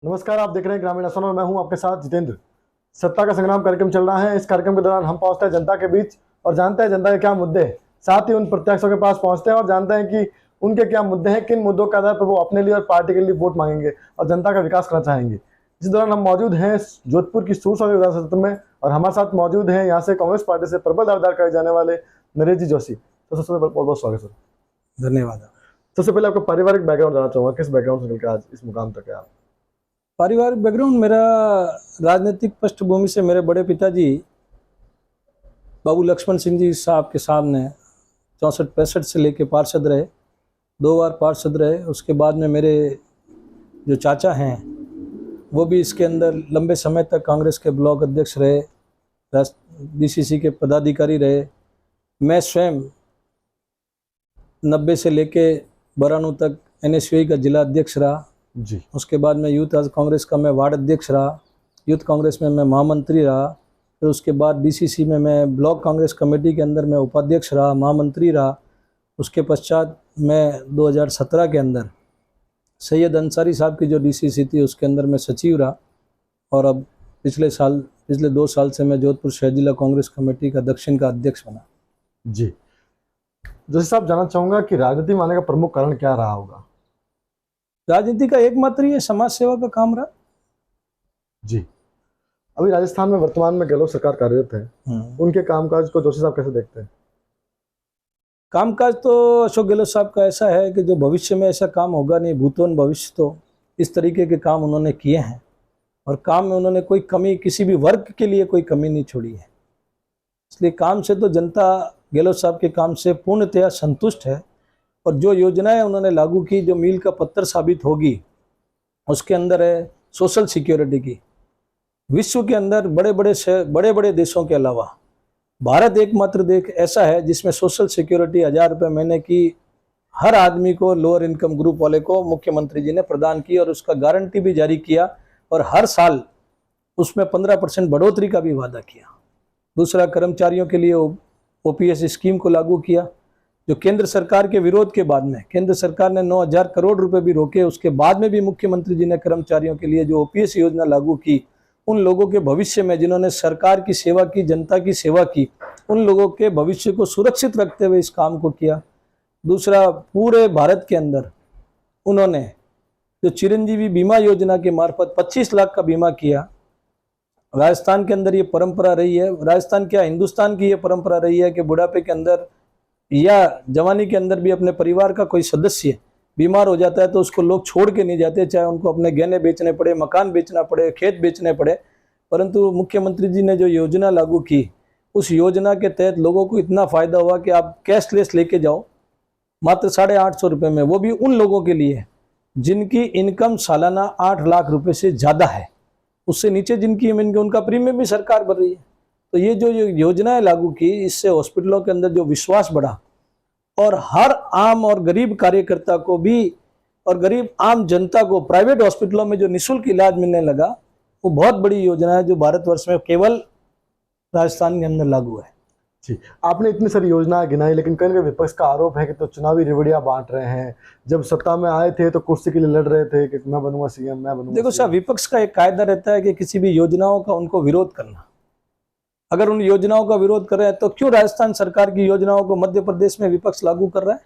नमस्कार, आप देख रहे हैं ग्रामीण आसान और मैं हूं आपके साथ जितेंद्र। सत्ता का संग्राम कार्यक्रम चल रहा है। इस कार्यक्रम के दौरान हम पहुंचते हैं जनता के बीच और जानते हैं जनता के क्या मुद्दे हैं। साथ ही उन प्रत्याशियों के पास पहुंचते हैं और जानते हैं कि उनके क्या मुद्दे हैं, किन मुद्दों के आधार पर वो अपने लिए और पार्टी के लिए वोट मांगेंगे और जनता का विकास करना चाहेंगे। इस दौरान हम मौजूद हैं जोधपुर की सूरसागर विधानसभा क्षेत्र में और हमारे साथ मौजूद हैं यहाँ से कांग्रेस पार्टी से प्रबल दावेदार करे जाने वाले नरेश जी जोशी। तो सबसे पहले बहुत बहुत स्वागत सर। धन्यवाद। सबसे पहले आपका पारिवारिक बैकग्राउंड जानना चाहूंगा, किस बैकग्राउंड से निकल के आज इस मुकाम तक है आप? पारिवारिक बैकग्राउंड मेरा राजनीतिक पृष्ठभूमि से मेरे बड़े पिताजी बाबू लक्ष्मण सिंह जी साहब के सामने 64-65 से लेके पार्षद रहे, 2 बार पार्षद रहे। उसके बाद में मेरे जो चाचा हैं वो भी इसके अंदर लंबे समय तक कांग्रेस के ब्लॉक अध्यक्ष रहे, डीसीसी के पदाधिकारी रहे। मैं स्वयं 90 से लेके 92 तक NSUI का जिला अध्यक्ष रहा जी। उसके बाद में यूथ कांग्रेस का मैं वार्ड अध्यक्ष रहा, यूथ कांग्रेस में मैं महामंत्री रहा। फिर उसके बाद डीसीसी में मैं ब्लॉक कांग्रेस कमेटी के अंदर मैं उपाध्यक्ष रहा, महामंत्री रहा। उसके पश्चात मैं 2017 के अंदर सैयद अंसारी साहब की जो डीसीसी थी उसके अंदर मैं सचिव रहा। और अब पिछले 2 साल से मैं जोधपुर शहर जिला कांग्रेस कमेटी का दक्षिण का अध्यक्ष बना। जी, जैसे साहब जानना चाहूँगा कि राजनीति में आने का प्रमुख कारण क्या रहा होगा? राजनीति का एकमात्र ये समाज सेवा का काम रहा। जी, अभी राजस्थान में वर्तमान में गहलोत सरकार कार्यरत है, उनके कामकाज को जोशी साहब कैसे देखते हैं? कामकाज तो अशोक गहलोत साहब का ऐसा है कि जो भविष्य में ऐसा काम होगा नहीं, भूतोन भविष्य तो इस तरीके के काम उन्होंने किए हैं और काम में उन्होंने कोई कमी, किसी भी वर्ग के लिए कोई कमी नहीं छोड़ी है। इसलिए काम से तो जनता गहलोत साहब के काम से पूर्णतया संतुष्ट है। और जो योजनाएं उन्होंने लागू की, जो मील का पत्थर साबित होगी, उसके अंदर है सोशल सिक्योरिटी की। विश्व के अंदर बड़े बड़े देशों के अलावा भारत एकमात्र देश ऐसा है जिसमें सोशल सिक्योरिटी 1000 रुपये महीने की हर आदमी को, लोअर इनकम ग्रुप वाले को मुख्यमंत्री जी ने प्रदान की और उसका गारंटी भी जारी किया और हर साल उसमें 15% बढ़ोतरी का भी वादा किया। दूसरा, कर्मचारियों के लिए OPS स्कीम को लागू किया, जो केंद्र सरकार के विरोध के बाद में केंद्र सरकार ने 9000 करोड़ रुपए भी रोके, उसके बाद में भी मुख्यमंत्री जी ने कर्मचारियों के लिए जो OPS योजना लागू की, उन लोगों के भविष्य में जिन्होंने सरकार की सेवा की, जनता की सेवा की, उन लोगों के भविष्य को सुरक्षित रखते हुए इस काम को किया। दूसरा, पूरे भारत के अंदर उन्होंने जो चिरंजीवी बीमा योजना के मार्फत 25 लाख का बीमा किया। राजस्थान के अंदर ये परंपरा रही है, राजस्थान क्या हिंदुस्तान की ये परंपरा रही है कि बुढ़ापे के अंदर या जवानी के अंदर भी अपने परिवार का कोई सदस्य बीमार हो जाता है तो उसको लोग छोड़ के नहीं जाते, चाहे उनको अपने गहने बेचने पड़े, मकान बेचना पड़े, खेत बेचने पड़े। परंतु मुख्यमंत्री जी ने जो योजना लागू की, उस योजना के तहत लोगों को इतना फ़ायदा हुआ कि आप कैशलेस लेके जाओ मात्र 850 रुपये में, वो भी उन लोगों के लिए जिनकी इनकम सालाना 8 लाख रुपये से ज़्यादा है। उससे नीचे जिनकी उनका प्रीमियम भी सरकार भर रही है। तो ये जो योजनाएं लागू की, इससे हॉस्पिटलों के अंदर जो विश्वास बढ़ा और हर आम और गरीब कार्यकर्ता को भी और गरीब आम जनता को प्राइवेट हॉस्पिटलों में जो निःशुल्क इलाज मिलने लगा, वो बहुत बड़ी योजना है जो भारतवर्ष में केवल राजस्थान के अंदर लागू है। जी, आपने इतनी सारी योजनाएं गिनाई, लेकिन कहीं ना कहीं विपक्ष का आरोप है कि तो चुनावी रिवड़ियां बांट रहे हैं। जब सत्ता में आए थे तो कुर्सी के लिए लड़ रहे थे कि मैं बनूंगा CM, मैं बनूंगा। देखो साहब, विपक्ष का एक कायदा रहता है कि किसी भी योजनाओं का उनको विरोध करना। अगर उन योजनाओं का विरोध कर रहे हैं तो क्यों राजस्थान सरकार की योजनाओं को मध्य प्रदेश में विपक्ष लागू कर रहा है?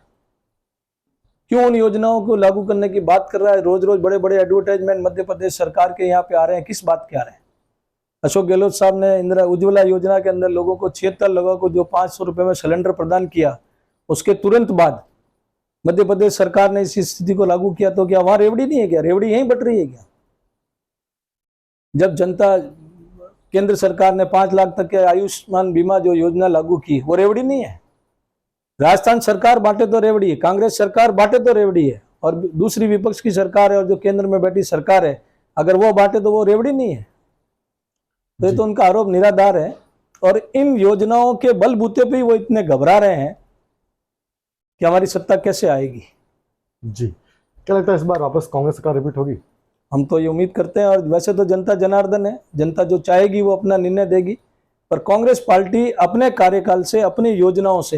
क्यों उन योजनाओं को लागू करने की बात कर रहा है? रोज रोज बड़े बड़े एडवर्टाइजमेंट मध्य प्रदेश सरकार के यहाँ पे आ रहे हैं, किस बात के आ रहे हैं? अशोक गहलोत साहब ने इंदिरा उज्ज्वला योजना के अंदर लोगों को 76 लोगों को जो 500 रुपये में सिलेंडर प्रदान किया, उसके तुरंत बाद मध्य प्रदेश सरकार ने इस स्थिति को लागू किया। तो क्या वहां रेवड़ी नहीं है? क्या रेवड़ी यहीं बट रही है क्या? जब जनता केंद्र सरकार ने 5 लाख तक के आयुष्मान बीमा जो योजना लागू की, वो रेवड़ी नहीं है? राजस्थान सरकार बांटे तो रेवड़ी है, कांग्रेस सरकार बांटे तो रेवड़ी है, और दूसरी विपक्ष की सरकार है और जो केंद्र में बैठी सरकार है, अगर वो बांटे तो वो रेवड़ी नहीं है। तो ये तो उनका आरोप निराधार है। और इन योजनाओं के बलबूते पे ही वो इतने घबरा रहे हैं कि हमारी सत्ता कैसे आएगी। जी, क्या लगता है इस बार वापस कांग्रेस सरकार रिपीट होगी? हम तो ये उम्मीद करते हैं, और वैसे तो जनता जनार्दन है, जनता जो चाहेगी वो अपना निर्णय देगी। पर कांग्रेस पार्टी अपने कार्यकाल से, अपनी योजनाओं से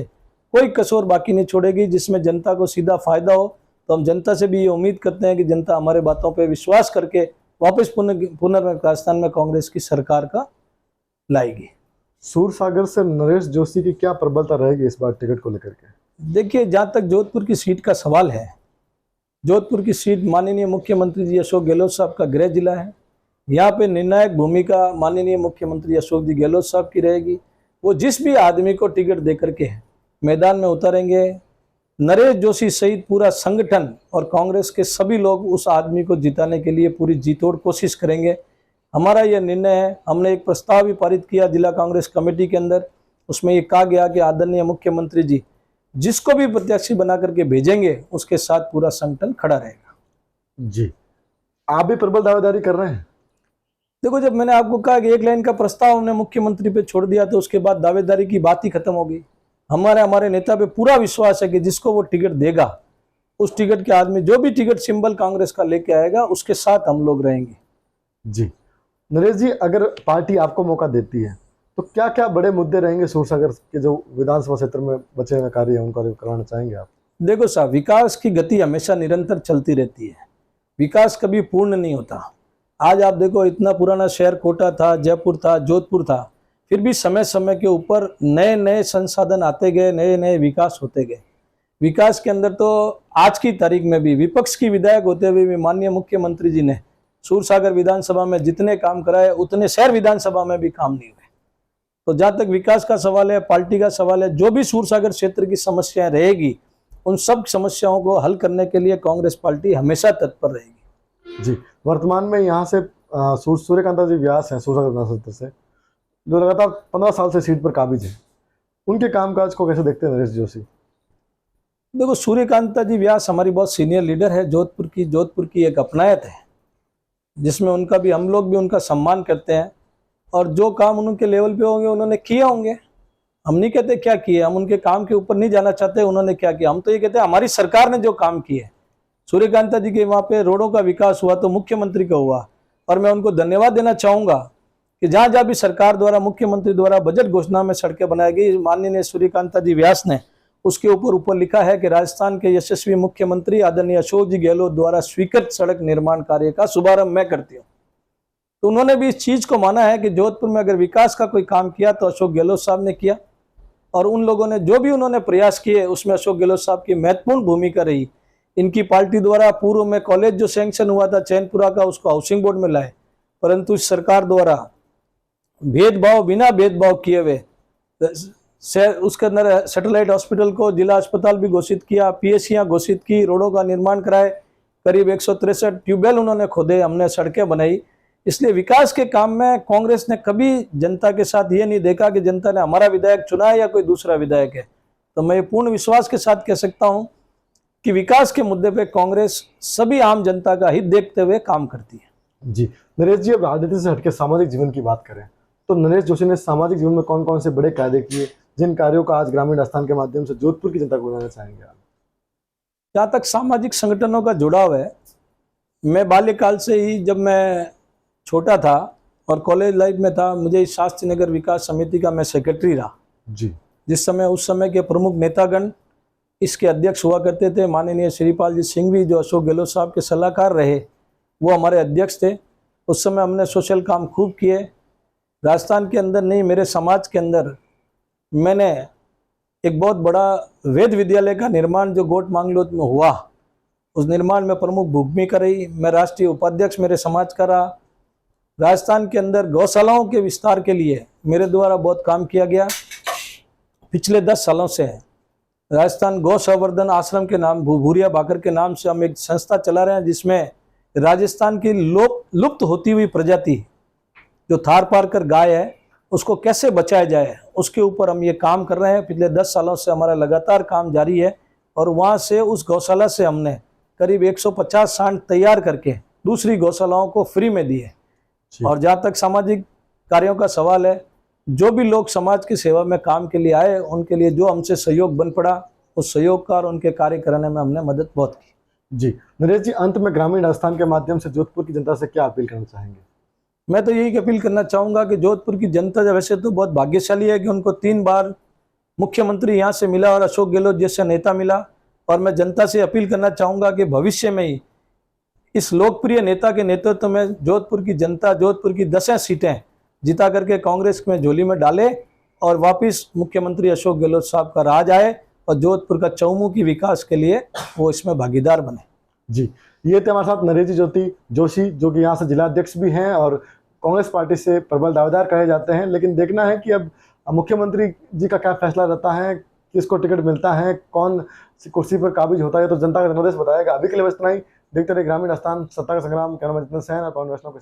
कोई कसौर बाकी नहीं छोड़ेगी जिसमें जनता को सीधा फायदा हो। तो हम जनता से भी ये उम्मीद करते हैं कि जनता हमारे बातों पे विश्वास करके वापस पुनर्विकास में कांग्रेस की सरकार का लाएगी। सूरसागर से नरेश जोशी की क्या प्रबलता रहेगी इस बार टिकट को लेकर के? देखिए, जहाँ तक जोधपुर की सीट का सवाल है, जोधपुर की सीट माननीय मुख्यमंत्री जी अशोक गहलोत साहब का गृह जिला है। यहाँ पे निर्णायक भूमिका माननीय मुख्यमंत्री अशोक जी गहलोत साहब की रहेगी। वो जिस भी आदमी को टिकट दे करके मैदान में उतारेंगे, नरेश जोशी सहित पूरा संगठन और कांग्रेस के सभी लोग उस आदमी को जिताने के लिए पूरी जीतोड़ कोशिश करेंगे। हमारा यह निर्णय है। हमने एक प्रस्ताव भी पारित किया जिला कांग्रेस कमेटी के अंदर। उसमें ये कहा गया कि आदरणीय मुख्यमंत्री जी जिसको भी प्रत्याशी बना करके भेजेंगे उसके साथ पूरा संगठन खड़ा रहेगा। जी, आप भी प्रबल दावेदारी कर रहे हैं? देखो, जब मैंने आपको कहा कि एक लाइन का प्रस्ताव हमने मुख्यमंत्री पे छोड़ दिया तो उसके बाद दावेदारी की बात ही खत्म हो गई। हमारे नेता पे पूरा विश्वास है कि जिसको वो टिकट देगा उस टिकट के आदमी, जो भी टिकट सिंबल कांग्रेस का लेके आएगा उसके साथ हम लोग रहेंगे। जी नरेश जी, अगर पार्टी आपको मौका देती है तो क्या क्या बड़े मुद्दे रहेंगे सूरसागर के जो विधानसभा क्षेत्र में बचे हुए कार्य है उनको करवाना चाहेंगे आप? देखो साहब, विकास की गति हमेशा निरंतर चलती रहती है। विकास कभी पूर्ण नहीं होता। आज आप देखो, इतना पुराना शहर कोटा था, जयपुर था, जोधपुर था, फिर भी समय समय के ऊपर नए नए संसाधन आते गए, नए नए विकास होते गए। विकास के अंदर तो आज की तारीख में भी विपक्ष की विधायक होते हुए भी माननीय मुख्यमंत्री जी ने सूरसागर विधानसभा में जितने काम कराए उतने शहर विधानसभा में भी काम नहीं हुए। तो जहाँ तक विकास का सवाल है, पार्टी का सवाल है, जो भी सूरसागर क्षेत्र की समस्याएं रहेगी उन सब समस्याओं को हल करने के लिए कांग्रेस पार्टी हमेशा तत्पर रहेगी। जी, वर्तमान में यहाँ से सूर्यकांता जी व्यास हैं सूरसागर विधानसभा क्षेत्र से, जो लगातार 15 साल से सीट पर काबिज है। उनके कामकाज को कैसे देखते हैं नरेश जोशी? देखो, सूर्यकांता जी व्यास हमारी बहुत सीनियर लीडर है जोधपुर की एक अपनायत है जिसमें उनका भी, हम लोग भी उनका सम्मान करते हैं। और जो काम उनके लेवल पे होंगे उन्होंने किए होंगे। हम नहीं कहते क्या किए, हम उनके काम के ऊपर नहीं जाना चाहते उन्होंने क्या किया। हम तो ये कहते हैं हमारी सरकार ने जो काम किए। सूर्यकांता जी के वहाँ पे रोडों का विकास हुआ तो मुख्यमंत्री का हुआ, और मैं उनको धन्यवाद देना चाहूँगा कि जहाँ जहाँ भी सरकार द्वारा, मुख्यमंत्री द्वारा बजट घोषणा में सड़कें बनाई गई, माननीय सूर्यकांता जी व्यास ने उसके ऊपर लिखा है कि राजस्थान के यशस्वी मुख्यमंत्री आदरणीय अशोक जी गहलोत द्वारा स्वीकृत सड़क निर्माण कार्य का शुभारंभ मैं करती हूँ। तो उन्होंने भी इस चीज को माना है कि जोधपुर में अगर विकास का कोई काम किया तो अशोक गहलोत साहब ने किया, और उन लोगों ने जो भी उन्होंने प्रयास किए उसमें अशोक गहलोत साहब की महत्वपूर्ण भूमिका रही। इनकी पार्टी द्वारा पूर्व में कॉलेज जो सैंक्शन हुआ था चैनपुरा का, उसको हाउसिंग बोर्ड में लाए, परंतु इस सरकार द्वारा बिना भेदभाव किए हुए उसके अंदर सैटेलाइट हॉस्पिटल को जिला अस्पताल भी घोषित किया, पीएचसियां घोषित की, रोडों का निर्माण कराए, करीब 163 ट्यूबवेल उन्होंने खोदे, हमने सड़कें बनाई। इसलिए विकास के काम में कांग्रेस ने कभी जनता के साथ ये नहीं देखा कि जनता ने हमारा विधायक चुना है या कोई दूसरा विधायक है। तो मैं पूर्ण विश्वास के साथ कह सकता हूं कि विकास के मुद्दे पे कांग्रेस सभी आम जनता का हित देखते हुए काम करती है। जी नरेश जी, अब राजनीति से हटके सामाजिक जीवन की बात करें तो नरेश जोशी ने सामाजिक जीवन में कौन कौन से बड़े कार्य किए, जिन कार्यों का आज ग्रामीण स्थान के माध्यम से जोधपुर की जनता को बताना चाहेंगे आप? जहाँ तक सामाजिक संगठनों का जुड़ाव है, मैं बाल्यकाल से ही, जब मैं छोटा था और कॉलेज लाइफ में था, मुझे इस शास्त्री नगर विकास समिति का मैं सेक्रेटरी रहा। जी, जिस समय उस समय के प्रमुख नेतागण इसके अध्यक्ष हुआ करते थे। माननीय श्रीपाल जी सिंह भी, जो अशोक गहलोत साहब के सलाहकार रहे, वो हमारे अध्यक्ष थे। उस समय हमने सोशल काम खूब किए। राजस्थान के अंदर नहीं, मेरे समाज के अंदर मैंने एक बहुत बड़ा वेद विद्यालय का निर्माण जो गोट मांगलोत में हुआ, उस निर्माण में प्रमुख भूमिका रही। मैं राष्ट्रीय उपाध्यक्ष मेरे समाज का रहा। राजस्थान के अंदर गौशालाओं के विस्तार के लिए मेरे द्वारा बहुत काम किया गया। पिछले 10 सालों से राजस्थान गौ संवर्धन आश्रम के नाम, भूरिया भाकर के नाम से हम एक संस्था चला रहे हैं, जिसमें राजस्थान की लुप्त होती हुई प्रजाति जो थार पारकर गाय है उसको कैसे बचाया जाए, उसके ऊपर हम ये काम कर रहे हैं। पिछले 10 सालों से हमारा लगातार काम जारी है। और वहाँ से, उस गौशाला से हमने करीब 150 सांड तैयार करके दूसरी गौशालाओं को फ्री में दिए। और जहाँ तक सामाजिक कार्यों का सवाल है, जो भी लोग समाज की सेवा में काम के लिए आए, उनके लिए जो हमसे सहयोग बन पड़ा, उस सहयोग का और उनके कार्य करने में हमने मदद बहुत की। जी नरेश जी, अंत में ग्रामीण स्थान के माध्यम से जोधपुर की जनता से क्या अपील करना चाहेंगे? मैं तो यही अपील करना चाहूँगा कि जोधपुर की जनता वैसे तो बहुत भाग्यशाली है कि उनको 3 बार मुख्यमंत्री यहाँ से मिला और अशोक गहलोत जैसा नेता मिला। और मैं जनता से अपील करना चाहूँगा कि भविष्य में ही इस लोकप्रिय नेता के नेतृत्व में जोधपुर की जनता जोधपुर की 10 सीटें जिता करके कांग्रेस में झोली में डाले और वापस मुख्यमंत्री अशोक गहलोत साहब का राज आए और जोधपुर का चौमुखी विकास के लिए वो इसमें भागीदार बने। जी, ये थे हमारे साथ नरेश ज्योति जोशी, जो कि यहाँ से जिला अध्यक्ष भी हैं और कांग्रेस पार्टी से प्रबल दावेदार कहे जाते हैं। लेकिन देखना है कि अब मुख्यमंत्री जी का क्या फैसला रहता है, किसको टिकट मिलता है, कौन कुर्सी पर काबिज होता है, तो जनता का जनादेश बताएगा। अभी के लिए बस इतना ही। देखते रहे ग्रामीण स्थान, सत्ता का संग्राम। कैमरा मैन जितेंद्र सैन और पवन वैष्णव के साथ।